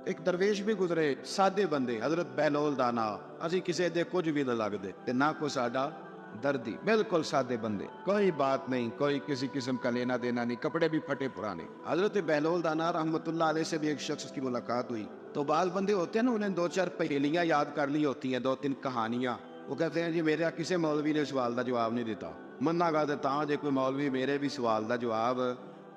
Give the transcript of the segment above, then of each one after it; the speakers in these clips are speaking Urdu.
ایک درویش بھی گزرے سادے بندے حضرت بہلول دانا اسی کسی دے کچھ بھی نہ لگ دے تے نہ کو ساڈا دردی بالکل سادے بندے کوئی بات نہیں کوئی کسی قسم کا لینا دینا نہیں کپڑے بھی پھٹے پرانے حضرت بہلول دانا رحمت اللہ علیہ سے بھی ایک شخص کی ملاقات ہوئی تو بعض بندے ہوتے ہیں نا انہیں 2-4 پہیلیاں یاد کر لی ہوتی ہیں 2-3 کہانیاں وہ کہتے ہیں جی میرا کسی مولوی نے سوال دا جواب نہیں دیتا مننا کہا دیتا ہوں جی کوئی مولوی میرے بھی سوال دا جواب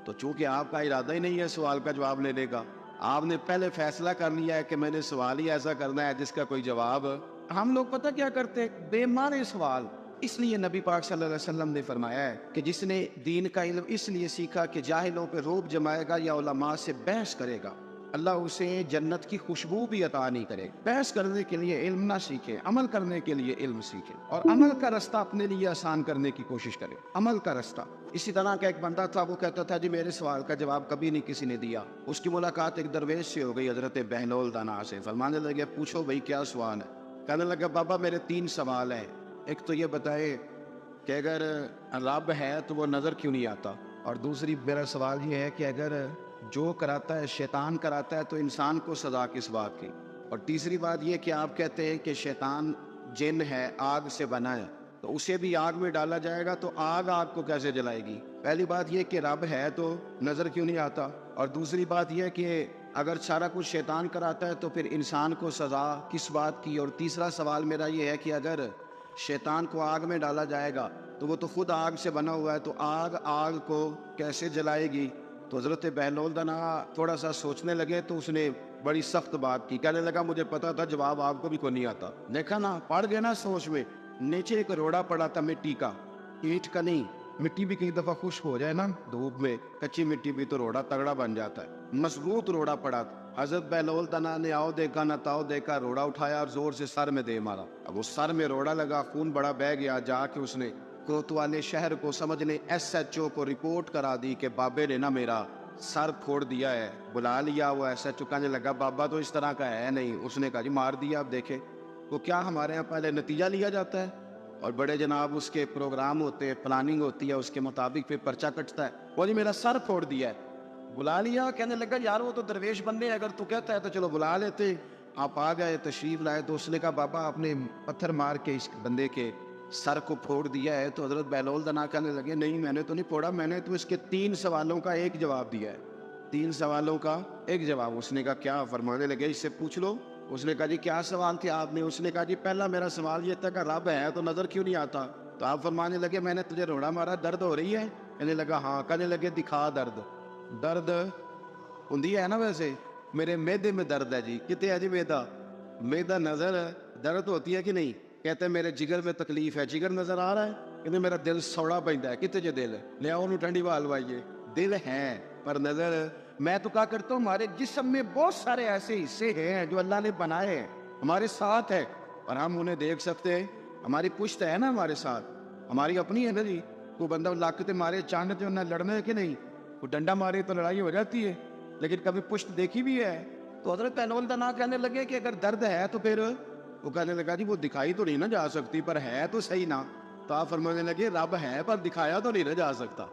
تو چونکہ آپ کا ارادہ ہی نہیں ہے سوال کا جواب لینے کا آپ نے پہلے فیصلہ کر لیا ہے کہ میں نے سوال ہی ایسا کرنا ہے جس کا کوئی جواب ہم لوگ پتہ کیا کرتے بے معنی سوال اس لیے نبی پاک صلی اللہ علیہ وسلم نے فرمایا ہے کہ جس نے دین کا علم اس لیے سیکھا کہ جاہلوں پہ روب جمائے گا یا علماء سے بحث کرے گا اللہ اسے جنت کی خوشبو بھی عطا نہیں کرے بحث کرنے کے لیے علم نہ سیکھے عمل کرنے کے لیے علم سیکھے اور عمل کا رستہ اپنے لیے آسان کرنے کی کوشش کرے عمل کا رستہ اسی طرح کا ایک بندہ تھا وہ کہتا تھا جی میرے سوال کا جواب کبھی نہیں کسی نے دیا اس کی ملاقات ایک درویش سے ہو گئی حضرت بہلول دانا سے فرمانے لگے پوچھو بھائی کیا سوال ہے کہنے لگا بابا میرے 3 سوال ہیں ایک تو یہ بتائے کہ اگر رب ہے تو وہ نظر کیوں نہیں آتا اور دوسری میرا سوال یہ ہے کہ اگر جو کراتا ہے شیطان کراتا ہے تو انسان کو سزا کس بات کی اور تیسری بات یہ کہ آپ کہتے ہیں کہ شیطان جن ہے آگ سے بنا ہے تو اسے بھی آگ میں ڈالا جائے گا تو آگ کو کیسے جلائے گی پہلی بات یہ کہ رب ہے تو نظر کیوں نہیں آتا اور دوسری بات یہ کہ اگر سارا کچھ شیطان کراتا ہے تو پھر انسان کو سزا کس بات کی اور تیسرا سوال میرا یہ ہے کہ اگر شیطان کو آگ میں ڈالا جائے گا تو وہ تو خود آگ سے بنا ہوا ہے تو آگ کو کیسے جلائے گی تو حضرت بہلول دانا تھوڑا سا سوچنے لگے تو اس نے بڑی سخت بات کی کہنے لگا مجھے پتا تھا جواب آپ کو بھی کوئی نہیں آتا دیکھا نا پڑ گیا نا سوچ میں نیچے ایک روڑا پڑا تھا مٹی کا اینٹ کا نہیں مٹی بھی کئی دفعہ خشک ہو جائے نا دھوپ میں کچی مٹی بھی تو روڑا تگڑا بن جاتا ہے مضبوط روڑا پڑا تھا حضرت بہلول دانا نے آؤ دیکھا نہ تاؤ دیکھا روڑا اٹھایا اور زور سے سر میں دے مارا اب وہ سر میں روڑا لگا خون بڑا بہہ گیا جا کے اس نے کوتوالے شہر کو سمجھنے ایس ایچ او کو رپورٹ کرا دی کہ بابے نے نا میرا سر پھوڑ دیا ہے بلا لیا وہ ایسا چکانے لگا بابا تو اس طرح کا ہے نہیں اس نے کہا جی مار دیا اب دیکھیں وہ کیا ہمارے ہاں پہلے نتیجہ لیا جاتا ہے اور بڑے جناب اس کے پروگرام ہوتے ہیں پلاننگ ہوتی ہے اس کے مطابق پھر پرچہ کٹتا ہے وہ جی میرا سر پھوڑ دیا ہے بلا لیا کہنے لگا یار وہ تو درویش بندے ہیں اگر تو کہتا ہے تو چلو بلا لیتے آپ آ گئے تشریف لائے تو اس نے کہا بابا آپ نے پتھر مار کے اس بندے کے سر کو پھوڑ دیا ہے تو حضرت بہلول دانا کہنے لگے نہیں میں نے تو نہیں پھوڑا میں نے تو اس کے 3 سوالوں کا ایک جواب دیا ہے 3 سوالوں کا ایک جواب اس نے کہا کیا فرمانے لگے اس سے پوچھ لو اس نے کہا جی کیا سوال تھے آپ نے اس نے کہا جی پہلا میرا سوال یہ تھا کہ رب ہے تو نظر کیوں نہیں آتا تو آپ فرمانے لگے میں نے تجھے روڑا مارا درد ہو رہی ہے کہنے لگا ہاں کہنے لگے دکھا درد ہوندی ہے نا ویسے میرے میدے میں درد ہے جی کتے ہے جی میدا نظر درد ہوتی ہے کہ نہیں کہتے ہیں میرے جگر میں تکلیف ہے جگر نظر آ رہا ہے کہتے میرا دل سوڑا پیندا ہے کتے جے دل لیا انہوں ٹھنڈی بال وائیے دل ہے پر نظر میں تو کہا کرتا ہوں ہمارے جسم میں بہت سارے ایسے حصے ہیں جو اللہ نے بنائے ہیں ہمارے ساتھ ہے اور ہم انہیں دیکھ سکتے ہیں ہماری پشت ہے نا ہمارے ساتھ ہماری اپنی ہے نا جی کوئی بندہ لاکتے مارے چاندتے انہیں لڑنے ہے کہ نہیں کوئی ڈنڈا مارے تو لڑائی ہو جاتی ہے لیکن کبھی پشت دیکھی بھی ہے تو حضرت بہلول دانا کہنے لگے کہ اگر درد ہے تو پھر وہ کہنے لگا جی وہ دکھائی تو نہیں نہ جا سکتی پر ہے تو صحیح نا تو آپ فرمانے لگے رب ہے پر دکھایا تو نہیں نہ جا سکتا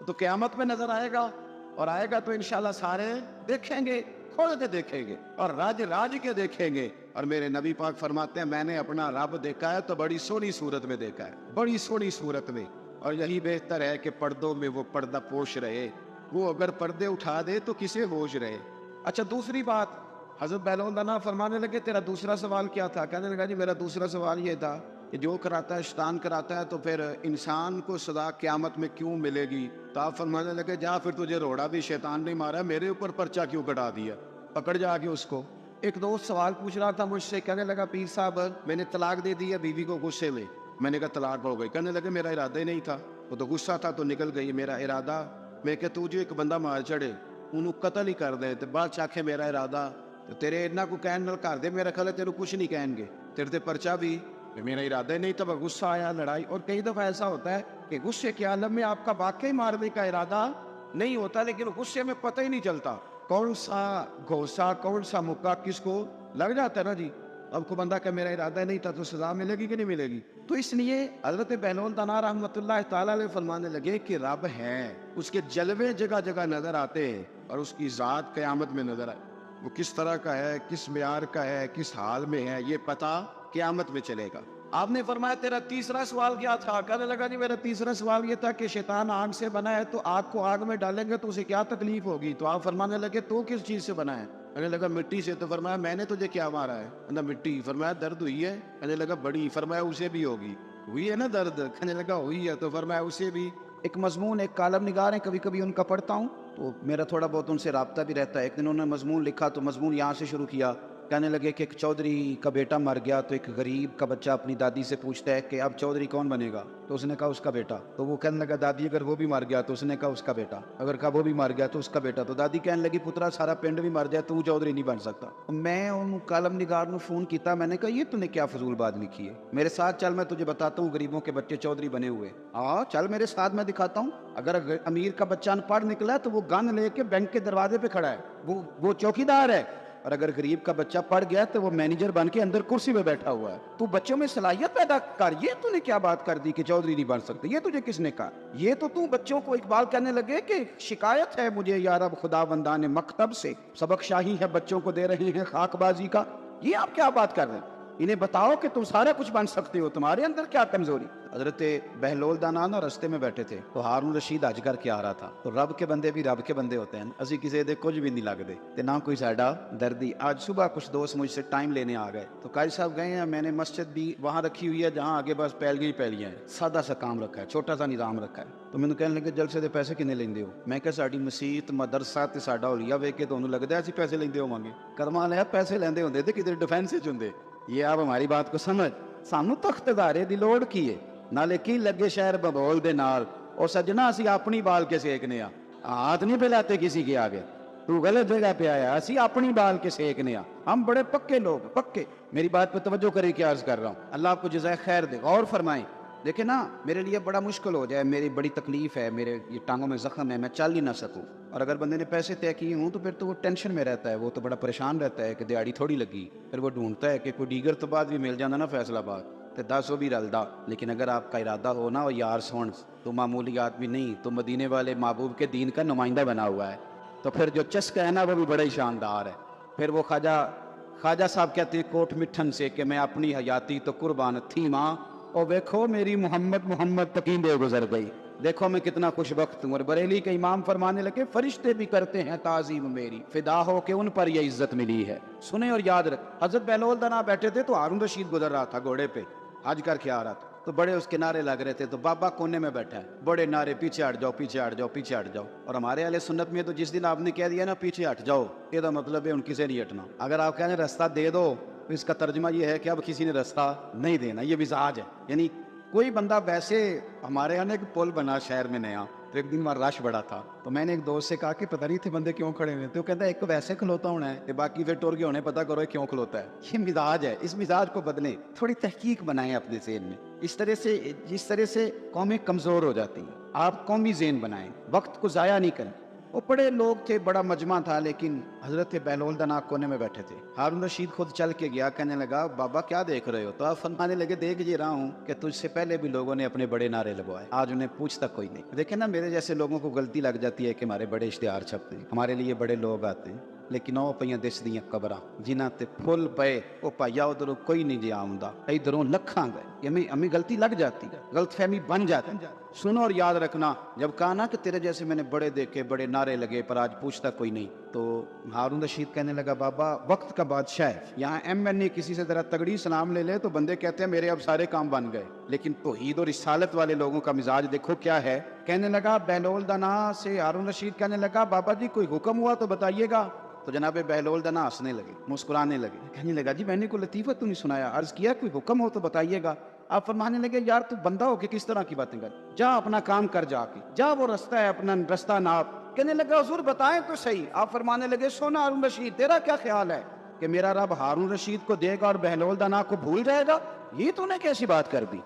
تو قیامت میں نظر آئے گا اور آئے گا تو انشاءاللہ سارے دیکھیں گے کھول کے دیکھیں گے اور راج کے دیکھیں گے اور میرے نبی پاک فرماتے ہیں میں نے اپنا رب دیکھا ہے تو بڑی سونی صورت میں دیکھا ہے بڑی سونی صورت میں اور یہی بہتر ہے کہ پردوں میں وہ پردہ پوش رہے وہ اگر پردے اٹھا دے تو کسے ہوش رہے اچھا دوسری بات حضرت بہلول دانا فرمانے لگے تیرا دوسرا سوال کیا تھا کہنے لگا جی میرا دوسرا سوال یہ تھا کہ جو کراتا ہے شیطان کراتا ہے تو پھر انسان کو سزا قیامت میں کیوں ملے گی تو آپ فرمانے لگے جا پھر تجھے روڑا بھی شیطان نہیں مارا میرے اوپر پرچہ کیوں کٹا دیا پکڑ جا کے اس کو ایک دوست سوال پوچھ رہا تھا مجھ سے کہنے لگا پیر صاحب میں نے طلاق دے دی ہے بیوی کو غصے میں نے کہا طلاق ہو گئی کہنے لگے میرا ارادہ ہی نہیں تھا وہ تو غصہ تھا تو نکل گئی میرا ارادہ میں کہ تو جو ایک بندہ مار چڑھے انہوں قتل ہی کر دے تو بعد چاکھے میرا ارادہ تو تیرے اتنا کو کہن نال کر دے میرا خیال ہے تیرے کچھ نہیں کہیں گے تیرے تے پرچہ بھی میرا ارادہ ہی نہیں تھا غصہ آیا لڑائی اور کئی دفعہ ایسا ہوتا ہے کہ غصے کے عالم میں آپ کا واقعی مارنے کا ارادہ نہیں ہوتا لیکن غصے میں پتہ ہی نہیں چلتا کون سا گھوسا کون سا مکہ کس کو لگ جاتا ہے نا جی اب کو بندہ کہ میرا ارادہ نہیں تھا تو سزا ملے گی کہ نہیں ملے گی تو اس لیے حضرت بہلول دانا رحمت اللہ تعالیٰ علیہ فرمانے لگے کہ رب ہے اس کے جلوے جگہ جگہ نظر آتے ہیں اور اس کی ذات قیامت میں نظر آئے وہ کس طرح کا ہے، کس معیار کا ہے، کس حال میں ہے، یہ پتہ قیامت میں چلے گا۔ آپ نے فرمایا تیرا تیسرا سوال کیا تھا؟ کہنے لگا جی میرا تیسرا سوال یہ تھا کہ شیطان آگ سے بنا ہے، تو آگ کو آگ میں ڈالیں گے تو اسے کیا تکلیف ہوگی؟ تو آپ فرمانے لگے تو کس چیز سے بنا ہے؟ کہنے لگا مٹی سے۔ تو فرمایا میں نے تجھے کیا مارا ہے؟ کہنا مٹی۔ فرمایا درد ہوئی ہے؟ کہنے لگا بڑی۔ فرمایا اسے بھی ہوگی۔ ہوئی ہے نا درد؟ کہنے لگا ہوئی ہے۔ تو فرمایا اسے بھی۔ ایک مضمون، ایک کالم نگار ہیں، کبھی کبھی ان کا پڑھتا ہوں تو میرا تھوڑا بہت ان سے رابطہ بھی رہتا ہے۔ ایک دن انہوں نے مضمون لکھا تو مضمون یہاں سے شروع کیا، کہنے لگے کہ ایک چودھری کا بیٹا مر گیا تو ایک غریب کا بچہ اپنی دادی سے پوچھتا ہے کہ اب چودھری کون بنے گا؟ تو اس نے کہا اس کا بیٹا۔ تو وہ کہنے لگا دادی اگر وہ بھی مر گیا؟ تو اس نے کہا اس کا بیٹا۔ اگر کہا وہ بھی مر گیا تو اس کا بیٹا۔ تو دادی کہنے لگی پترا سارا پنڈ بھی مر جائے تو چودھری نہیں بن سکتا۔ میں ان کالم نگار نے فون کیتا، میں نے کہا یہ تو نے کیا فضول بات لکھی ہے، میرے ساتھ چل میں تجھے بتاتا ہوں غریبوں کے بچے چودھری بنے ہوئے۔ ہاں چل میرے ساتھ، میں دکھاتا ہوں۔ اگر امیر کا بچہ ان پڑھ نکلا ہے تو وہ گن لے کے بینک کے دروازے پہ کھڑا ہے، وہ چوکیدار ہے۔ اور اگر غریب کا بچہ پڑھ گیا تو وہ مینیجر بن کے اندر کرسی پہ بیٹھا ہوا ہے۔ تو بچوں میں صلاحیت پیدا کر۔ یہ تو نے کیا بات کر دی کہ چودھری نہیں بن سکتے؟ یہ تجھے کس نے کہا؟ یہ تو بچوں کو اقبال کہنے لگے کہ شکایت ہے مجھے یا رب خدا بندان مکتب سے، سبق شاہی ہے بچوں کو دے رہے ہیں خاک بازی کا۔ یہ آپ کیا بات کر رہے ہیں؟ انہیں بتاؤ کہ تم سارا کچھ بن سکتے ہو، تمہارے اندر کیا کمزوری؟ حضرت بہلول دانا رستے میں بیٹھے تھے تو ہارون رشید حج کر کے آ رہا تھا۔ تو رب کے بندے بھی رب کے بندے ہوتے ہیں، اسی کسی دے کچھ بھی نہیں لگتے تے نہ کوئی ساڈا دردی۔ آج صبح کچھ دوست مجھ سے ٹائم لینے آ گئے تو قاضی صاحب گئے ہیں، میں نے مسجد بھی وہاں رکھی ہوئی ہے جہاں آگے بس پیلیاں ہیں، سادہ سا کام رکھا ہے، چھوٹا سا نظام رکھا ہے۔ تو مینوں کہنے لگے جلسے دے پیسے کنے لیندے ہو؟ میں کہا ساڈی مسیت مدرسہ تے ساڈا حلیہ ویکھ کے تانوں لگدا ہے اسی پیسے لیندے ہوواਂگے؟ کرما لیا پیسے لیندے ہوندے تے کدھر ڈیفینس وچ ہوندے۔ یہ آپ ہماری بات کو سمجھ، سانو تخت ادارے دی لوڑ کی ہے؟ نالے کی لگے شہر ببول دے نال، اور سجنا اسی اپنی بال کے سیکنے آ، ہاتھ نہیں پھیلاتے کسی کے آگے، تو غلط جگہ پہ آیا، اسی اپنی بال کے سیکنے آ، ہم بڑے پکے لوگ، پکے۔ میری بات پہ توجہ کرے کہ عرض کر رہا ہوں، اللہ آپ کو جزائے خیر دے، غور فرمائیں۔ دیکھیں نا میرے لیے بڑا مشکل ہو جائے، میری بڑی تکلیف ہے، میرے یہ ٹانگوں میں زخم ہے، میں چل ہی نہ سکوں، اور اگر بندے نے پیسے طے کیے ہوں تو پھر تو وہ ٹینشن میں رہتا ہے، وہ تو بڑا پریشان رہتا ہے کہ دیہڑی تھوڑی لگی، پھر وہ ڈھونڈتا ہے کہ کوئی دیگر تو بعد بھی مل جانا نا فیصلہ باد تے 10 بھی رلدا۔ لیکن اگر آپ کا ارادہ ہو نا وہ یار سون تو معمولی آدمی نہیں، تو مدینے والے محبوب کے دین کا نمائندہ بنا ہوا ہے، تو پھر جو چسکا ہے نا وہ بھی بڑا ہی شاندار ہے۔ پھر وہ خواجہ صاحب کہتے ہیں کوٹ مٹھن سے کہ میں اپنی حیاتی تو قربان تھی ماں، اور دیکھو میری محمد تقیندے گزر گئی، دیکھو میں کتنا خوش بخت ہوں۔ اور بریلی کے امام فرمانے لگے فرشتے بھی کرتے ہیں تعظیم میری، فدا ہو کہ ان پر یہ عزت ملی ہے۔ سنیں اور یاد رکھ، حضرت بہلول دانا بیٹھے تھے تو ہارون رشید گزر رہا تھا گھوڑے پہ، حج کر کے آ رہا تھا، تو بڑے اس کے نعرے لگ رہے تھے، تو بابا کونے میں بیٹھا ہے، بڑے نعرے پیچھے ہٹ جاؤ پیچھے ہٹ جاؤ پیچھے ہٹ جاؤ۔ اور ہمارے اہل سنت میں تو جس دن آپ نے کہہ دیا نا پیچھے ہٹ جاؤ، یہ تو مطلب ہے ان کسی نہیں ہٹنا۔ اگر آپ کہنے رستہ دے دو تو اس کا ترجمہ یہ ہے کہ اب کسی نے رستہ نہیں دینا، یہ مزاج ہے۔ یعنی کوئی بندہ ویسے، ہمارے یہاں ایک پل بنا شہر میں نیا، تو ایک دن وہاں رش بڑا تھا، تو میں نے ایک دوست سے کہا کہ پتہ نہیں تھے بندے کیوں کھڑے ہوئے، تو کہتا ہے ایک ویسے کھلوتا ہونا ہے، باقی پھر ٹور کے ہونے پتہ کرو کیوں کھلوتا ہے۔ یہ مزاج ہے، اس مزاج کو بدلیں، تھوڑی تحقیق بنائیں اپنے ذہن میں۔ جس طرح سے قومیں کمزور ہو جاتی ہیں، آپ قومی ذہن بنائیں، وقت کو ضائع نہیں کریں۔ وہ بڑے لوگ تھے، بڑا مجمع تھا، لیکن حضرت بہلول دانا کونے میں بیٹھے تھے۔ ہارون رشید خود چل کے گیا، کہنے لگا بابا کیا دیکھ رہے ہو؟ تو آپ فرمانے لگے دیکھ جی رہا ہوں کہ تجھ سے پہلے بھی لوگوں نے اپنے بڑے نعرے لگوائے، آج انہیں پوچھتا کوئی نہیں۔ دیکھیں نا میرے جیسے لوگوں کو غلطی لگ جاتی ہے کہ ہمارے بڑے اشتہار چھپتے ہیں، ہمارے لیے بڑے لوگ آتے ہیں، لیکن او پئیاں دس دیاں قبراں جنہاں تے پھل پئے، او پایا ادھروں کوئی نہیں جی آمدا، ادھروں لکھاں گئے۔ ہمیں غلطی لگ جاتی ہے، غلط فہمی بن جاتی ہے۔ سنو اور یاد رکھنا، جب کہا نا کہ تیرے جیسے میں نے بڑے دیکھے، بڑے نعرے لگے، پر آج پوچھتا کوئی نہیں، تو ہارون رشید کہنے لگا بابا وقت کا بادشاہ ہے، یہاں ایم کسی سے ذرا تگڑی سلام لے لے تو بندے کہتے ہیں میرے اب سارے کام بن گئے، لیکن توحید اور رسالت والے لوگوں کا مزاج دیکھو کیا ہے۔ کہنے لگا بہلول دانا سے ہارون رشید کہنے لگا بابا جی کوئی حکم ہوا تو بتائیے گا۔ تو جناب بہلول دانا ہنسنے لگے، مسکرانے لگے، کہنے لگا جی میں نے کوئی لطیفہ تو نہیں سنایا، عرض کیا کوئی حکم ہو تو بتائیے گا۔ آپ فرمانے لگے یار تو بندہ ہو کے کس طرح کی باتیں کر، جا اپنا کام کر، جا کے جا وہ رستہ ہے اپنا رستہ ناپ۔ کہنے لگا حضور بتائیں تو صحیح۔ آپ فرمانے لگے سونا ہارون رشید تیرا کیا خیال ہے کہ میرا رب ہارون رشید کو دے گا اور بہلول دانا کو بھول جائے گا؟ یہ تو نے کیسی بات کر دی،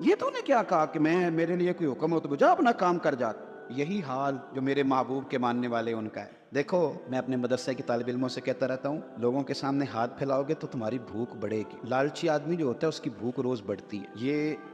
یہ تو نے کیا کہا کہ میرے لیے کوئی حکم ہو تو جا اپنا کام کر جا۔ یہی حال جو میرے محبوب کے ماننے والے ان کا ہے۔ دیکھو میں اپنے مدرسے کے طالب علموں سے کہتا رہتا ہوں، لوگوں کے سامنے ہاتھ پھیلاؤ گے تو تمہاری بھوک بڑھے گی۔ لالچی آدمی جو ہوتا ہے اس کی بھوک روز بڑھتی ہے،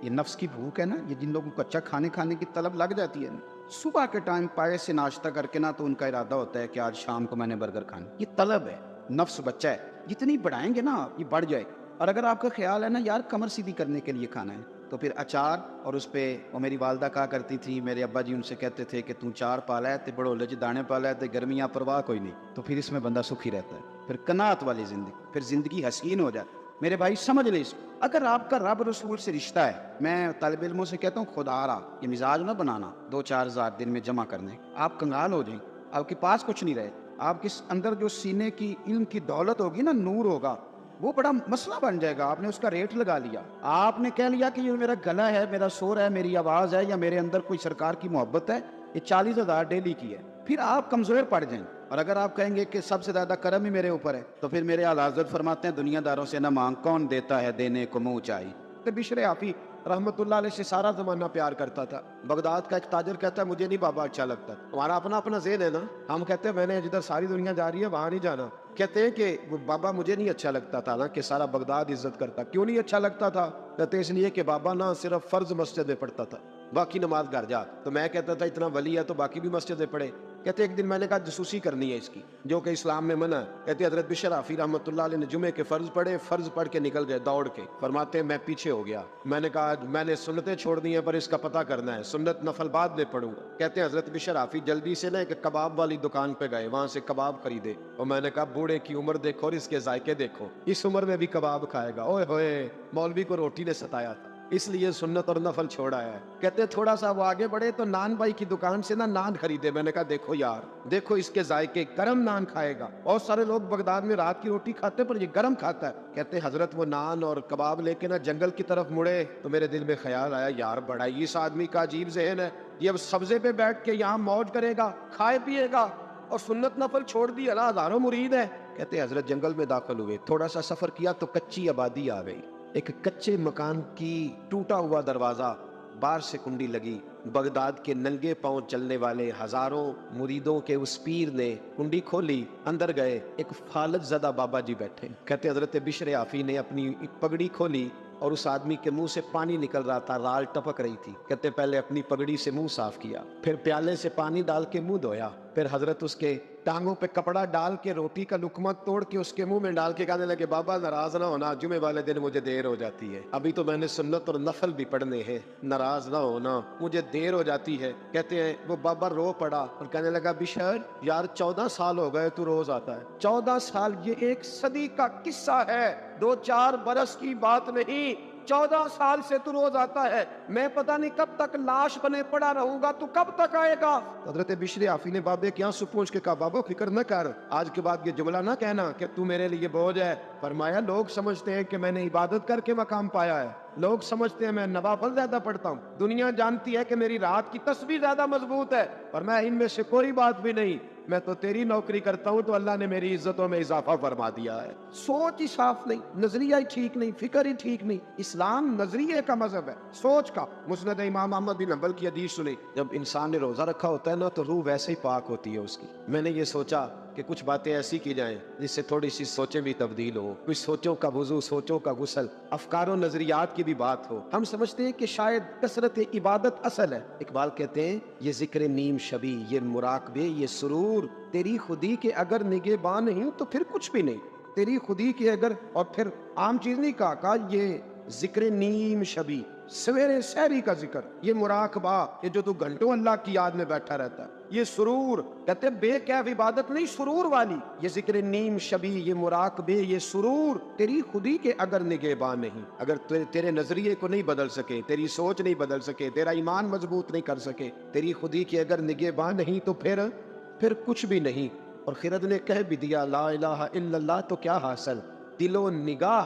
یہ نفس کی بھوک ہے نا، یہ جن لوگوں کو اچھا کھانے کی طلب لگ جاتی ہے نا، صبح کے ٹائم پائے سے ناشتہ کر کے نا تو ان کا ارادہ ہوتا ہے کہ آج شام کو میں نے برگر کھانا، یہ طلب ہے۔ نفس بچہ ہے، جتنی بڑھائیں گے نا یہ بڑھ جائے. اور اگر آپ کا خیال ہے نا یار کمر سیدھی کرنے کے لیے کھانا ہے تو پھر اچار اور اس پہ، وہ میری والدہ کہا کرتی تھی، میرے ابا جی ان سے کہتے تھے کہ تم چار پالا ہے تے بڑولے چ دانے پالا ہے تے گرمیاں پرواہ کوئی نہیں، تو پھر اس میں بندہ سکھی رہتا ہے. پھر قناعت والی زندگی، پھر زندگی حسین ہو جائے. میرے بھائی سمجھ لیں اس کو. اگر آپ کا رب رسول سے رشتہ ہے، میں طالب علموں سے کہتا ہوں خدا را یہ مزاج نہ بنانا 2-4 ہزار دن میں جمع کرنے، آپ کنگال ہو جائیں، آپ کے پاس کچھ نہیں رہے. آپ کے اندر جو سینے کی علم کی دولت ہوگی نا، نور ہوگا، وہ بڑا مسئلہ بن جائے گا. آپ نے اس کا ریٹ لگا لیا، آپ نے کہہ لیا کہ یہ میرا گلا ہے، میرا سور ہے، میری آواز ہے، یا میرے اندر کوئی سرکار کی محبت ہے، یہ 40,000 ڈیلی کی ہے. پھر آپ کمزور پڑ جائیں. اور اگر آپ کہیں گے کہ سب سے زیادہ کرم ہی میرے اوپر ہے، تو پھر میرے اعلیٰ حضرت فرماتے ہیں دنیا داروں سے نہ مانگ، کون دیتا ہے دینے کو منہ چاہیے. تو بشر آفی رحمت اللہ علیہ سے سارا زمانہ پیار کرتا تھا. بغداد کا ایک تاجر کہتا ہے مجھے نہیں بابا اچھا لگتا. ہمارا اپنا اپنا ذہن ہے نا، ہم کہتے ہیں میں نے جدھر ساری دنیا جا رہی ہے وہاں نہیں جانا. کہتے ہیں کہ بابا مجھے نہیں اچھا لگتا تھا نا کہ سارا بغداد عزت کرتا. کیوں نہیں اچھا لگتا تھا؟ کہتے اس لیے کہ بابا نا صرف فرض مسجد میں پڑھتا تھا، باقی نماز گھر جا. تو میں کہتا تھا اتنا ولی ہے تو باقی بھی مسجد میں پڑھے. کہتے ایک دن میں نے کہا جسوسی کرنی ہے اس کی، جو کہ اسلام میں منع ہے. کہتے حضرت بشر آفی رحمۃ اللہ علیہ نے جمعے کے فرض پڑھے، فرض پڑھ کے نکل گئے دوڑ کے. فرماتے ہیں میں پیچھے ہو گیا، میں نے کہا میں نے سنتیں چھوڑ دی ہیں پر اس کا پتہ کرنا ہے، سنت نفل بعد میں پڑھوں گا. کہتے ہیں حضرت بشر آفی جلدی سے نا ایک کباب والی دکان پہ گئے، وہاں سے کباب خریدے. اور میں نے کہا بوڑھے کی عمر دیکھو اور اس کے ذائقے دیکھو، اس عمر میں بھی کباب کھائے گا. اوئے ہوئے، مولوی کو روٹی نے ستایا تھا اس لیے سنت اور نفل چھوڑا ہے. کہتے تھوڑا سا وہ آگے بڑھے تو نان بھائی کی دکان سے نا نان خریدے. میں نے کہا دیکھو یار، دیکھو اس کے ذائقے، گرم نان کھائے گا. بہت سارے لوگ بغداد میں رات کی روٹی کھاتے پر یہ گرم کھاتا ہے. کہتے حضرت وہ نان اور کباب لے کے نا جنگل کی طرف مڑے تو میرے دل میں خیال آیا یار بڑا اس آدمی کا عجیب ذہن ہے، یہ اب سبزے پہ بیٹھ کے یہاں موج کرے گا، کھائے پیے گا، اور سنت نفل چھوڑ دی، اللہ ہزاروں مرید ہے. کہتے حضرت جنگل میں داخل ہوئے، تھوڑا سا سفر کیا تو کچی آبادی آ گئی. ایک کچے مکان کی ٹوٹا ہوا دروازہ، باہر سے کنڈی لگی. بغداد کے ننگے پاؤں چلنے والے ہزاروں مریدوں کے اس پیر نے کنڈی کھولی، اندر گئے. ایک فالج زدہ بابا جی بیٹھے. کہتے حضرت بشر آفی نے اپنی ایک پگڑی کھولی اور اس آدمی کے منہ سے پانی نکل رہا تھا، رال ٹپک رہی تھی. کہتے پہلے اپنی پگڑی سے منہ صاف کیا، پھر پیالے سے پانی ڈال کے منہ دھویا، پھر حضرت اس کے ٹانگوں پہ کپڑا ڈال کے روٹی کا لقمہ توڑ کے اس کے منہ میں ڈال کے کہنے لگے بابا ناراض نہ ہونا، جمعے والے دن مجھے دیر ہو جاتی ہے، ابھی تو میں نے سنت اور نفل بھی پڑھنے ہیں، ناراض نہ ہونا، مجھے دیر ہو جاتی ہے. کہتے ہیں وہ بابا رو پڑا اور کہنے لگا بشر یار 14 سال ہو گئے تو روز آتا ہے. 14 سال یہ ایک صدی کا قصہ ہے، 2-4 برس کی بات نہیں. 14 سال سے تو روز آتا ہے، میں پتہ نہیں کب تک لاش بنے پڑا رہوں گا، تو کب تک آئے گا. حضرت بشر آفی نے بابے کے آنسو پوچھ کے کہا بابا فکر نہ کر، آج کے بعد یہ جملہ نہ کہنا کہ تو میرے لیے بوجھ ہے. فرمایا لوگ سمجھتے ہیں کہ میں نے عبادت کر کے مقام پایا ہے، لوگ سمجھتے ہیں میں نوافل زیادہ پڑھتا ہوں، دنیا جانتی ہے کہ میری رات کی تسبیح زیادہ مضبوط ہے، اور میں ان میں سے کوئی بات بھی نہیں. میں تو تیری نوکری کرتا ہوں تو اللہ نے میری عزتوں میں اضافہ فرما دیا ہے. سوچ ہی صاف نہیں، نظریہ ہی ٹھیک نہیں، فکر ہی ٹھیک نہیں. اسلام نظریے کا مذہب ہے، سوچ کا. مسند امام احمد بن حنبل کی حدیث سنی، جب انسان نے روزہ رکھا ہوتا ہے نا تو روح ویسے ہی پاک ہوتی ہے اس کی. میں نے یہ سوچا کہ کچھ باتیں ایسی کی جائیں جس سے تھوڑی سی سوچیں بھی تبدیل ہو، کچھ سوچوں کا وضو، سوچوں کا غسل، افکار و نظریات کی بھی بات ہو. ہم سمجھتے ہیں کہ شاید کثرت عبادت اصل ہے. اقبال کہتے ہیں یہ ذکر نیم شبی، یہ مراقبے، یہ سرور تیری خودی کے اگر نگہباں نہیں تو پھر کچھ بھی نہیں. تیری خودی کے اگر، اور پھر عام چیز نہیں کہا یہ ذکر نیم شبی، سویرے سحری کا ذکر، یہ مراقبہ، یہ جو تو گھنٹوں اللہ کی یاد میں بیٹھا رہتا ہے، یہ سرور. کہتے بے کیف عبادت نہیں، سرور والی. یہ ذکر نیم شبی، یہ مراقبے، یہ سرور تیری خودی کے اگر نگہباں نہیں، اگر تیرے نظریے کو نہیں بدل سکے، تیری سوچ نہیں بدل سکے، تیرا ایمان مضبوط نہیں کر سکے، تیری خودی کے اگر نگہباں نہیں تو پھر کچھ بھی نہیں. اور خرد نے کہہ بھی دیا لا الہ الا اللہ تو کیا حاصل؟ دل و نگاہ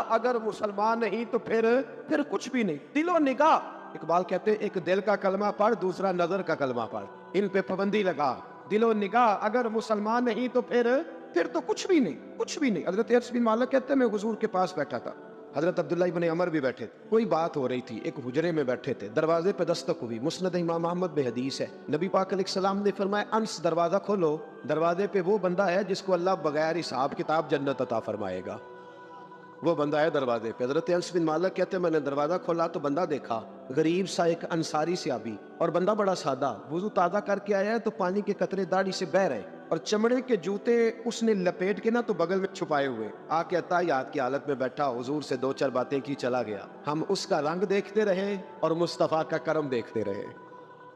اگر مسلمان نہیں تو پھر کچھ بھی نہیں. دل و نگاہ. اقبال کہتے ہیں ایک دل کا کلمہ پڑھ، دوسرا نظر کا کلمہ پڑھ، ان پہ پابندی لگا. دل و نگاہ اگر مسلمان نہیں تو پھر تو کچھ بھی نہیں، کچھ بھی نہیں. حضرت انس بن مالک کہتے ہیں میں حضور کے پاس بیٹھا تھا، حضرت عبداللہ ابن عمر بھی بیٹھے تھے، کوئی بات ہو رہی تھی، ایک حجرے میں بیٹھے تھے، دروازے پہ دستک ہوئی. مسند امام احمد میں حدیث ہے، نبی پاک علیہ السلام نے فرمایا انس دروازہ کھولو. دروازے پہ وہ بندہ ہے جس کو اللہ بغیر حساب کتاب جنت عطا فرمائے گا، وہ بندہ ہے دروازے پہ. حضرت انس بن مالک کہتے ہیں میں نے دروازہ کھولا تو بندہ دیکھا، غریب سا ایک انصاری صحابی، اور بندہ بڑا سادہ، وضو تازہ کر کے آیا ہے تو پانی کے قطرے داڑھی سے بہہ رہے. اور چمڑے کے جوتے اس نے لپیٹ کے نا تو بغل میں چھپائے ہوئے آ کے عطایات کی حالت میں بیٹھا، حضور سے 2-4 باتیں کی، چلا گیا۔ ہم اس کا رنگ دیکھتے رہے اور مصطفیٰ کا کرم دیکھتے رہے۔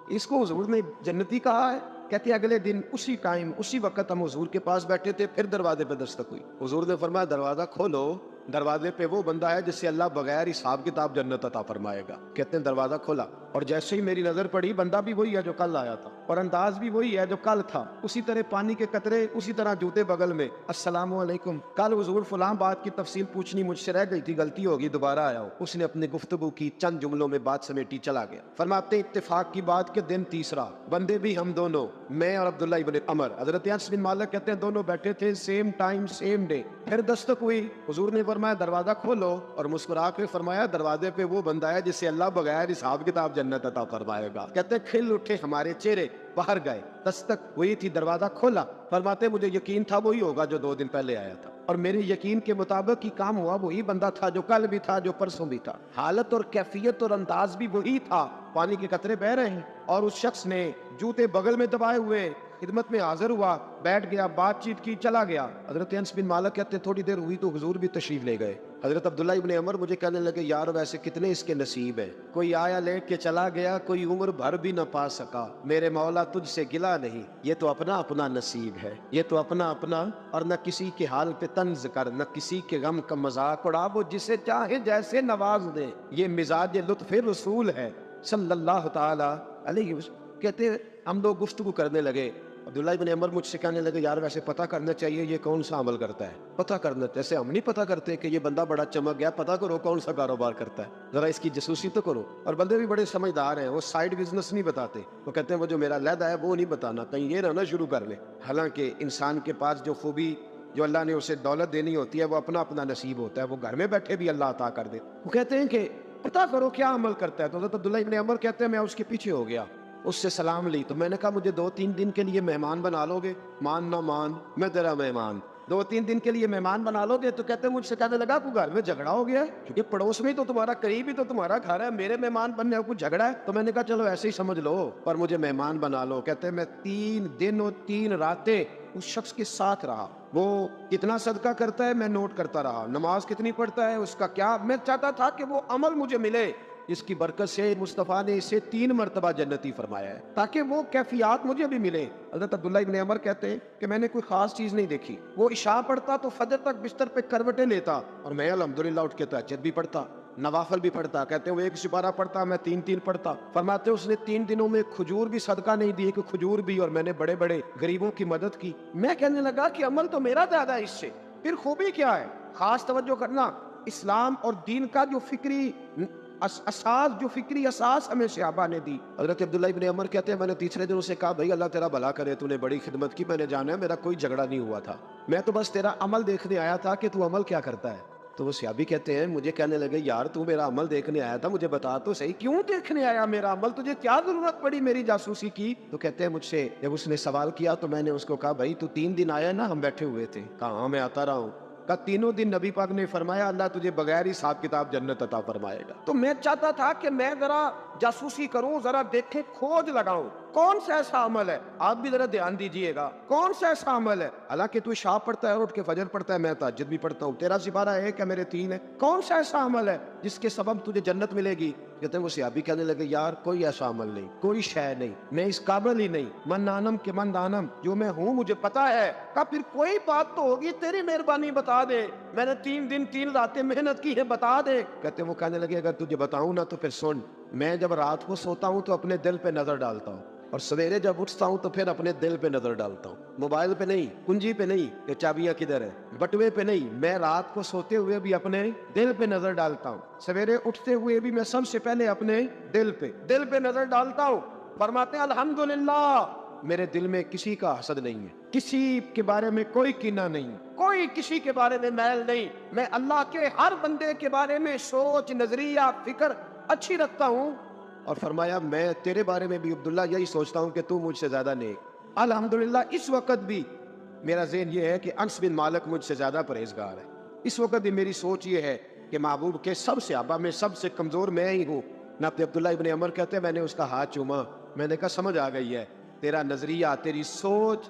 اس کو حضور نے جنتی کہا ہے۔ کہتے ہیں اگلے دن اسی ٹائم اسی وقت ہم حضور کے پاس بیٹھے تھے، پھر دروازے پہ دستک ہوئی۔ حضور نے فرمایا دروازہ کھولو، دروازے پہ وہ بندہ ہے جس سے اللہ بغیر حساب کتاب جنت عطا فرمائے گا۔ کہتے ہیں دروازہ کھولا اور جیسے ہی میری نظر پڑی، بندہ بھی وہی ہے جو کل آیا تھا اور انداز بھی وہی ہے جو کل تھا، اسی طرح پانی کے قطرے، اسی طرح جوتے بغل میں۔ السلام علیکم، کل حضور فلاں بات کی تفصیل پوچھنی مجھ سے رہ گئی تھی، غلطی ہوگی، دوبارہ آیا ہوں۔ اس نے اپنی گفتگو کی، چند جملوں میں بات سمیٹی، چلا گیا۔ فرماتے اتفاق کی بات کہ دن تیسرا، بندے بھی ہم دونوں، میں اور عبداللہ ابن عمر، حضرت انس بن مالک کہتے ہیں دونوں بیٹھے تھے، سیم ٹائم سیم ڈے۔ پھر دستک ہوئی، حضور نے فرمایا دروازہ کھولو اور مسکرا کے فرمایا دروازے پہ وہ بندہ ہے جس سے اللہ بغیر حساب کتاب جنت عطا فرمائے گا۔ کہتے ہیں کھل اٹھے ہمارے چہرے، باہر گئے، دستک ہوئی تھی، دروازہ کھولا۔ فرماتے مجھے یقین تھا وہی ہوگا جو 2 دن پہلے آیا تھا، اور میرے یقین کے مطابق ہی کام ہوا، وہی بندہ تھا جو کل بھی تھا، جو پرسوں بھی تھا، حالت اور کیفیت اور انداز بھی وہی تھا۔ پانی کے قطرے بہ رہے ہیں اور اس شخص نے جوتے بغل میں دبائے ہوئے خدمت میں حاضر ہوا، بیٹھ گیا، بات چیت کی، چلا گیا۔ حضرت انس بن مالک کہتے ہیں تھوڑی دیر ہوئی تو حضور بھی تشریف لے گئے۔ حضرت عبداللہ ابن عمر مجھے کہنے لگے یار ویسے کتنے اس کے نصیب ہیں، کوئی آیا لیٹ کے چلا گیا، کوئی عمر بھر بھی نہ پا سکا، میرے مولا تجھ سے گلا نہیں، یہ تو اپنا اپنا نصیب ہے، یہ تو اپنا اپنا، اور نہ کسی کے حال پہ طنز کر، نہ کسی کے غم کا مذاق اڑا، وہ جسے چاہے جیسے نواز دے، یہ مزاج لطف رسول ہے صلی اللہ تعالی علیہ وسلم۔ کہتے ہیں ہم لوگ گفتگو کرنے لگے، عبداللہ ابن عمر مجھ سے کہنے لگے یار ویسے پتہ کرنا چاہیے یہ کون سا عمل کرتا ہے، پتہ کرنا، جیسے ہم نہیں پتہ کرتے کہ یہ بندہ بڑا چمک گیا، پتہ کرو کون سا کاروبار کرتا ہے، ذرا اس کی جاسوسی تو کرو۔ اور بندے بھی بڑے سمجھدار ہیں، وہ سائیڈ بزنس نہیں بتاتے، وہ کہتے ہیں وہ جو میرا علیحدہ ہے وہ نہیں بتانا، کہیں یہ نہ شروع کر لے۔ حالانکہ انسان کے پاس جو خوبی، جو اللہ نے اسے دولت دینی ہوتی ہے، وہ اپنا اپنا نصیب ہوتا ہے، وہ گھر میں بیٹھے بھی اللہ عطا کر دے۔ وہ کہتے ہیں کہ پتہ کرو کیا عمل کرتا ہے، تو حضرت عبداللہ ابن عمر کہتے ہیں میں اس کے پیچھے ہو گیا، اس سے سلام لی، تو میں نے کہا مجھے 2-3 دن کے لیے مہمان بنا لو گے؟ مان نہ مان، میں تیرا مہمان، 2-3 دن کے لیے مہمان بنا لو گے؟ تو کہتے ہیں مجھ سے کہنے لگا کوئی گھر میں جھگڑا ہو گیا ہے، کیونکہ پڑوس میں تو تمہارا قریب ہی تو تمہارا گھر ہے، میرے مہمان بننے کو کچھ جھگڑا ہے؟ تو میں نے کہا چلو ایسے ہی سمجھ لو، پر مجھے مہمان بنا لو۔ کہتے ہیں میں 3 دن اور 3 راتیں اس شخص کے ساتھ رہا، وہ کتنا صدقہ کرتا ہے میں نوٹ کرتا رہا، نماز کتنی پڑھتا ہے، اس کا کیا، میں چاہتا تھا کہ وہ عمل مجھے ملے جس کی برکت سے مصطفیٰ نے اسے 3 مرتبہ جنتی فرمایا ہے، تاکہ وہ کیفیات مجھے بھی ملے۔ حضرت عبداللہ ابن عمر کہتے ہیں کہ میں نے کوئی خاص چیز نہیں دیکھی، وہ عشاء پڑھتا تو فجر تک بستر پہ کروٹیں لیتا، اور میں الحمدللہ اٹھ کے تہجد بھی پڑھتا، نوافل بھی پڑھتا۔ کہتے ہیں وہ 1 سپارہ پڑھتا، میں 3 پڑھتا۔ فرماتے ہیں اس نے 3 دنوں میں کھجور بھی صدقہ نہیں دی، کہ کھجور بھی، اور میں نے بڑے بڑے غریبوں کی مدد کی۔ میں کہنے لگا کہ عمل تو میرا زیادہ ہے اس سے، پھر خوبی کیا ہے؟ خاص توجہ کرنا، اسلام اور دین کا جو فکری اساس، جو فکری اساس ہمیں صحابہ نے دی۔ حضرت عبداللہ ابن عمر کہتے ہیں میں نے تیسرے دن سے کہا بھائی اللہ تیرا بھلا کرے، تو نے بڑی خدمت کی، میں نے جانا ہے میرا کوئی جھگڑا نہیں ہوا تھا، میں تو بس تیرا عمل دیکھنے آیا تھا کہ تو عمل کیا کرتا ہے۔ تو وہ صحابی کہتے ہیں مجھے کہنے لگے یار تو میرا عمل دیکھنے آیا تھا، مجھے بتا تو صحیح کیوں دیکھنے آیا میرا عمل، تجھے کیا ضرورت پڑی میری جاسوسی کی؟ تو کہتے ہیں مجھ سے جب اس نے سوال کیا تو میں نے اس کو کہا بھائی تو 3 دن آیا نا، ہم بیٹھے ہوئے تھے، کہا ہاں میں آتا رہا ہوں، کا 3 دن نبی پاک نے فرمایا اللہ تجھے بغیر حساب کتاب جنت عطا فرمائے گا۔ تو میں چاہتا تھا کہ میں ذرا جاسوسی کروں، ذرا دیکھیں، کھوج لگاؤں کون سا ایسا عمل ہے، آپ بھی ذرا دھیان دیجئے گا کون سا ایسا عمل ہے، حالانکہ تو عشاء پڑھتا ہے، اٹھ کے فجر پڑھتا ہے، میں تہجد بھی پڑھتا ہوں، تیرا سپارہ 1 ہے میرے 3 ہے، کون سا ایسا عمل ہے جس کے سبب تجھے جنت ملے گی؟ کہتے ہیں وہ صحابی کہنے لگے یار کوئی ایسا عمل نہیں، کوئی شے نہیں، میں اس قابل ہی نہیں، من نانم کے من دانم، جو میں ہوں مجھے پتا ہے۔ کہا پھر کوئی بات تو ہوگی، تیری مہربانی بتا دے، میں نے 3 دن 3 راتیں محنت کی ہے، بتا دے۔ کہتے ہیں وہ کہنے لگے اگر تجھے بتاؤں نا تو پھر سن، میں جب رات کو سوتا ہوں تو اپنے دل پہ نظر ڈالتا ہوں، اور سویرے جب اٹھتا ہوں تو پھر اپنے دل پہ نظر ڈالتا ہوں، موبائل پہ نہیں، کنجی پہ نہیں کہ چابیاں کدھر ہے، بٹوے پہ نہیں، میں رات کو سوتے ہوئے بھی اپنے دل پہ نظر ڈالتا ہوں، سویرے اٹھتے ہوئے بھی میں سب سے پہلے اپنے دل پہ نظر ڈالتا ہوں۔ فرماتے ہیں الحمدللہ میرے دل میں کسی کا حسد نہیں ہے، کسی کے بارے میں کوئی کینہ نہیں، کوئی کسی کے بارے میں میل نہیں، میں اللہ کے ہر بندے کے بارے میں سوچ، نظریہ، فکر اچھی رکھتا ہوں۔ اور فرمایا میں تیرے بارے میں بھی عبداللہ یہی سوچتا ہوں کہ تو مجھ سے زیادہ نیک۔ الحمدللہ اس وقت بھی میرا ذہن یہ ہے کہ انس بن مالک مجھ سے زیادہ پرہیزگار ہے، اس وقت بھی میری سوچ یہ ہے کہ محبوب کے سب صحابہ میں سب سے کمزور میں ہی ہوں۔ نہ عبداللہ ابن عمر کہتے ہیں میں نے اس کا ہاتھ چوما، میں نے کہا سمجھ آ گئی ہے، تیرا نظریہ، تیری سوچ